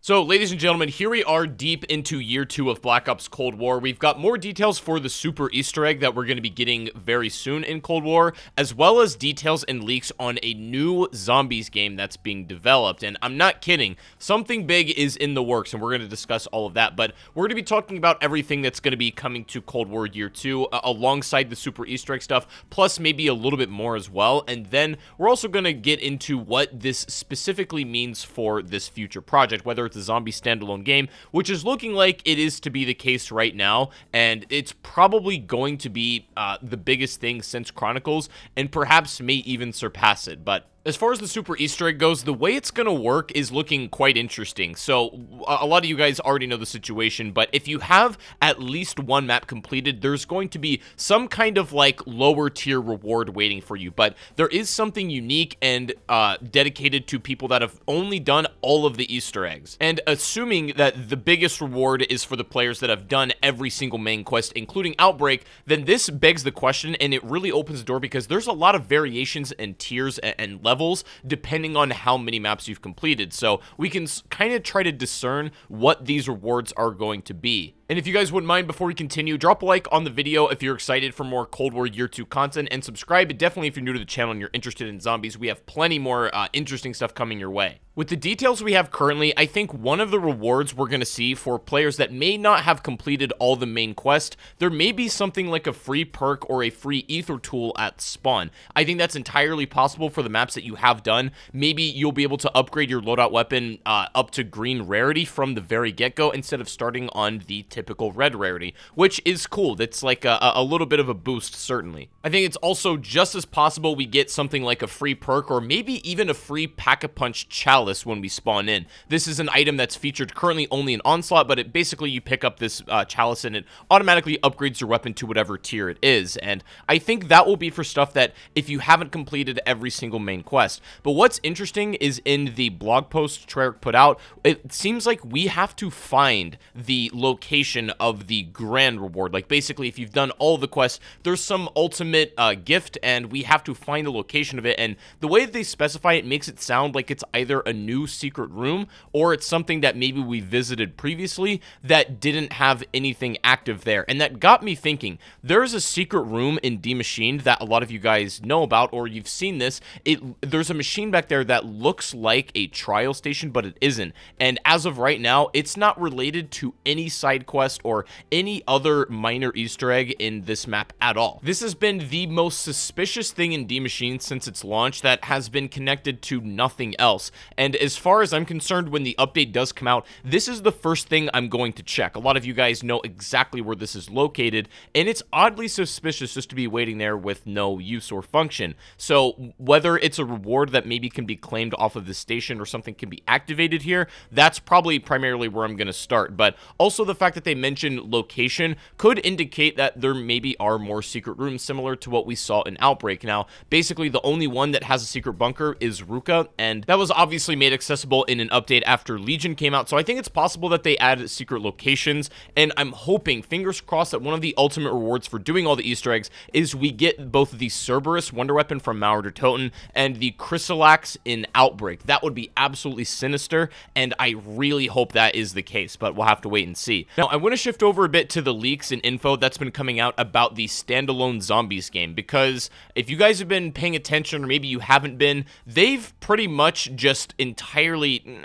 So, ladies and gentlemen, here we are deep into year 2 of Black Ops Cold War. We've got more details for the super Easter egg that we're going to be getting very soon in Cold War, as well as details and leaks on a new Zombies game that's being developed. And I'm not kidding, something big is in the works, and we're going to discuss all of that. But we're going to be talking about everything that's going to be coming to Cold War year 2, alongside the super Easter egg stuff, plus maybe a little bit more as well. And then we're also going to get into what this specifically means for this future project, whether it's a zombie standalone game, which is looking like it is to be the case right now, and it's probably going to be the biggest thing since Chronicles, and perhaps may even surpass it. But as far as the super Easter egg goes, the way it's going to work is looking quite interesting. So a lot of you guys already know the situation, but if you have at least one map completed, there's going to be some kind of like lower tier reward waiting for you. But there is something unique and dedicated to people that have only done all of the Easter eggs. And assuming that the biggest reward is for the players that have done every single main quest, including Outbreak, then this begs the question, and it really opens the door because there's a lot of variations and tiers and levels depending on how many maps you've completed. So we can kind of try to discern what these rewards are going to be. And if you guys wouldn't mind, before we continue, drop a like on the video if you're excited for more Cold War Year 2 content, and subscribe definitely if you're new to the channel and you're interested in zombies. We have plenty more interesting stuff coming your way. With the details we have currently, I think one of the rewards we're going to see for players that may not have completed all the main quest, there may be something like a free perk or a free ether tool at spawn. I think that's entirely possible for the maps that you have done. Maybe you'll be able to upgrade your loadout weapon up to green rarity from the very get-go instead of starting on the typical red rarity, which is cool. That's like a little bit of a boost, certainly. I think it's also just as possible we get something like a free perk or maybe even a free Pack-a-Punch Chalice when we spawn in. This is an item that's featured currently only in Onslaught, but basically you pick up this Chalice and it automatically upgrades your weapon to whatever tier it is. And I think that will be for stuff that if you haven't completed every single main quest. But what's interesting is in the blog post Treyarch put out, it seems like we have to find the location of the grand reward. Like basically if you've done all the quests, there's some ultimate gift and we have to find the location of it. And the way that they specify it makes it sound like it's either a new secret room or it's something that maybe we visited previously that didn't have anything active there. And that got me thinking, there's a secret room in D Machine that a lot of you guys know about, or you've seen this. There's a machine back there that looks like a trial station, but it isn't. And as of right now, it's not related to any side quest or any other minor Easter egg in this map at all. This has been the most suspicious thing in D Machine since its launch that has been connected to nothing else. And as far as I'm concerned, when the update does come out, this is the first thing I'm going to check. A lot of you guys know exactly where this is located, and it's oddly suspicious just to be waiting there with no use or function. So whether it's a reward that maybe can be claimed off of the station or something can be activated here, that's probably primarily where I'm going to start. But also the fact that they mention location could indicate that there maybe are more secret rooms similar to what we saw in Outbreak. Now, basically the only one that has a secret bunker is Ruka, and that was obviously made accessible in an update after Legion came out, so I think it's possible that they add secret locations, and I'm hoping, fingers crossed, that one of the ultimate rewards for doing all the Easter eggs is we get both the Cerberus Wonder Weapon from Mauer Toten and the Chrysalax in Outbreak. That would be absolutely sinister, and I really hope that is the case, but we'll have to wait and see. Now, I want to shift over a bit to the leaks and info that's been coming out about the standalone Zombies game, because if you guys have been paying attention, or maybe you haven't been, they've pretty much just entirely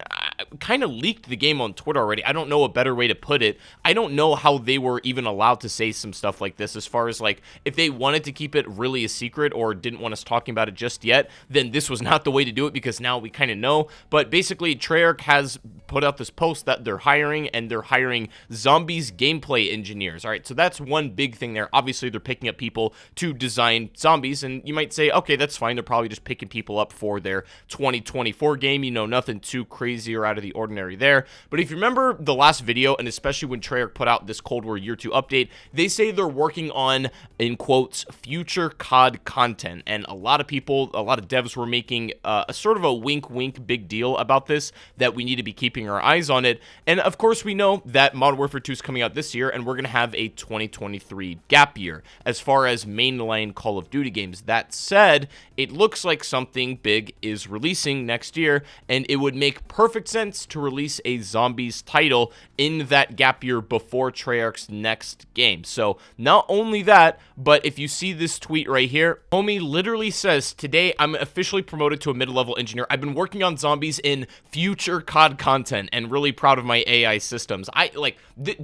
kind of leaked the game on Twitter already. I don't know a better way to put it. I don't know how they were even allowed to say some stuff like this, as far as like if they wanted to keep it really a secret or didn't want us talking about it just yet, then this was not the way to do it, because now we kind of know. But basically Treyarch has put out this post that they're hiring, and they're hiring Zombies gameplay engineers. All right, so that's one big thing there. Obviously they're picking up people to design zombies, and you might say, okay, that's fine, they're probably just picking people up for their 2024 game, you know, nothing too crazy or out of the ordinary there. But if you remember the last video, and especially when Treyarch put out this Cold War Year 2 update, they say they're working on, in quotes, future COD content, and a lot of people, a lot of devs were making a sort of a wink big deal about this, that we need to be keeping our eyes on it. And of course we know that Modern Warfare 2 is coming out this year, and we're going to have a 2023 gap year as far as mainline Call of Duty games. That said, it looks like something big is releasing next year, and it would make perfect sense sense to release a Zombies title in that gap year before Treyarch's next game. So not only that, but if you see this tweet right here, homie literally says, today I'm officially promoted to a mid-level engineer. I've been working on Zombies in future COD content and really proud of my AI systems.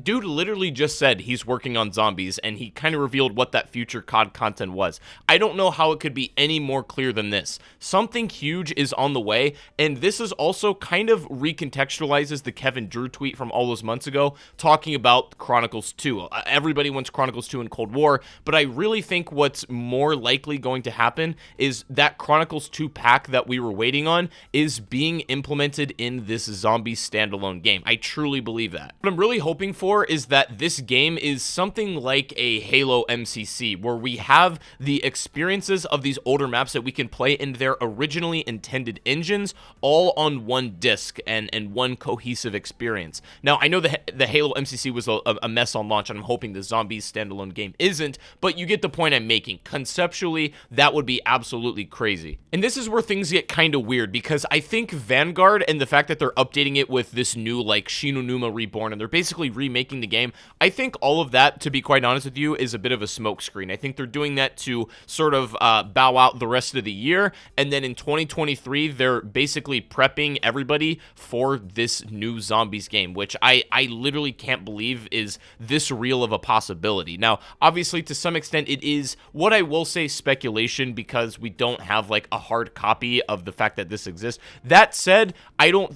Dude literally just said he's working on Zombies, and he kind of revealed what that future COD content was. I don't know how it could be any more clear than this. Something huge is on the way, and this is also kind of recontextualizes the Kevin Drew tweet from all those months ago, talking about Chronicles 2. Everybody wants Chronicles 2 in Cold War, but I really think what's more likely going to happen is that Chronicles 2 pack that we were waiting on is being implemented in this zombie standalone game. I truly believe that. What I'm really hoping for is that this game is something like a Halo MCC, where we have the experiences of these older maps that we can play in their originally intended engines, all on one disc and one cohesive experience. Now, I know the Halo MCC was a mess on launch, and I'm hoping the Zombies standalone game isn't, but you get the point I'm making. Conceptually, that would be absolutely crazy. And this is where things get kind of weird, because I think Vanguard and the fact that they're updating it with this new, like, Shinonuma Reborn, and they're basically remaking the game, I think all of that, to be quite honest with you, is a bit of a smokescreen. I think they're doing that to sort of bow out the rest of the year, and then in 2023, they're basically prepping everybody for this new Zombies game, which I literally can't believe is this real of a possibility. Now, obviously, to some extent, it is what I will say speculation, because we don't have like a hard copy of the fact that this exists. That said, I don't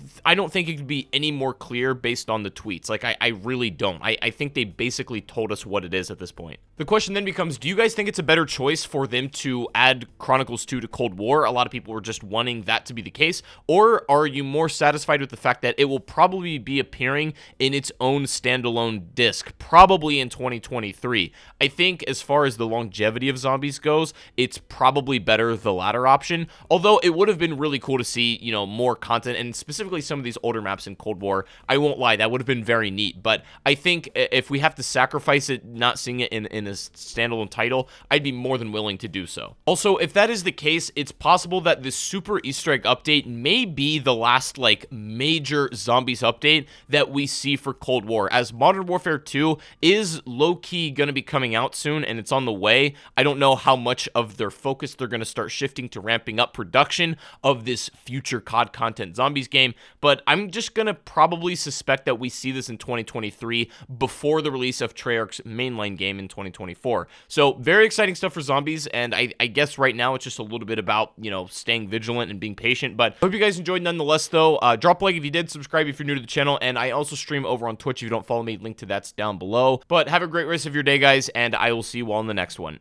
think it could be any more clear based on the tweets. Like, I really don't. I think they basically told us what it is at this point. The question then becomes, do you guys think it's a better choice for them to add Chronicles 2 to Cold War? A lot of people were just wanting that to be the case. Or are you more satisfied with the fact that it will probably be appearing in its own standalone disc, probably in 2023? I think as far as the longevity of Zombies goes, it's probably better the latter option. Although it would have been really cool to see, you know, more content, and specifically some of these older maps in Cold War. I won't lie, that would have been very neat. But I think if we have to sacrifice it, not seeing it in a standalone title, I'd be more than willing to do so. Also, if that is the case, it's possible that this super Easter egg update may be the last, like, major Zombies update that we see for Cold War, as Modern Warfare 2 is low-key going to be coming out soon, and it's on the way. I don't know how much of their focus they're going to start shifting to ramping up production of this future COD content Zombies game, but I'm just going to probably suspect that we see this in 2023 before the release of Treyarch's mainline game in 2024. So very exciting stuff for Zombies, and I guess right now it's just a little bit about, you know, staying vigilant and being patient, but hope you guys enjoyed nonetheless though. Drop a like if you did, subscribe if you're new to the channel, and I also stream over on Twitch if you don't follow me. Link to that's down below. But have a great rest of your day, guys, and I will see you all in the next one.